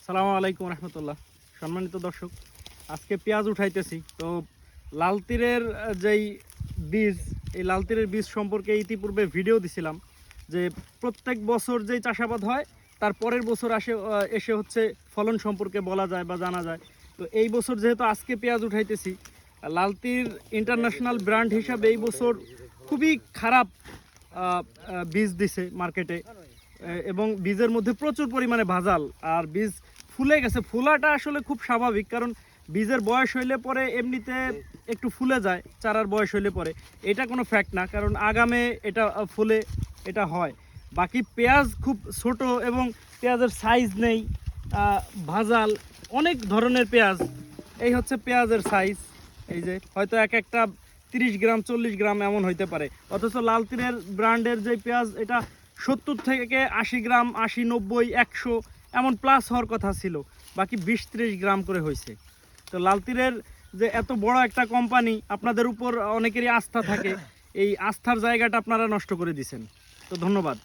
সালামু আলাইকুম রহমতুল্লাহ। সম্মানিত দর্শক, আজকে পেঁয়াজ উঠাইতেছি। তো লাল তীরের যেই বীজ, এই লাল তীরের বীজ সম্পর্কে ইতিপূর্বে ভিডিও দিছিলাম যে প্রত্যেক বছর যেই চাষাবাদ হয় তার পরের বছর এসে হচ্ছে ফলন সম্পর্কে বলা যায় বা জানা যায়। তো এই বছর যেহেতু আজকে পেঁয়াজ উঠাইতেছি, লাল তীর ইন্টারন্যাশনাল ব্র্যান্ড হিসাবে এই বছর খুবই খারাপ বীজ দিছে মার্কেটে, এবং বীজের মধ্যে প্রচুর পরিমাণে ভাজাল। আর বীজ ফুলে গেছে। ফুলাটা আসলে খুব স্বাভাবিক, কারণ বীজের বয়স হইলে পরে এমনিতে একটু ফুলে যায়, চারার বয়স হইলে পরে। এটা কোনো ফ্যাক্ট না, কারণ আগামে এটা ফুলে এটা হয়। বাকি পেঁয়াজ খুব ছোট এবং পেঁয়াজের সাইজ নেই, ভাজাল অনেক ধরনের পেঁয়াজ। এই হচ্ছে পেঁয়াজের সাইজ, এই যে হয়তো এক একটা 30 গ্রাম 40 গ্রাম এমন হইতে পারে। অথচ লাল তীরের ব্র্যান্ডের যে পেঁয়াজ, এটা 70 থেকে 80 গ্রাম, 80, 90, 100 এমন প্লাস হওয়ার কথা ছিল, বাকি 20-30 গ্রাম করে হয়েছে। তো লাল তীরের যে এত বড় একটা কোম্পানি, আপনাদের উপর অনেকেরই আস্থা থাকে, এই আস্থার জায়গাটা আপনারা নষ্ট করে দিয়েছেন। তো ধন্যবাদ।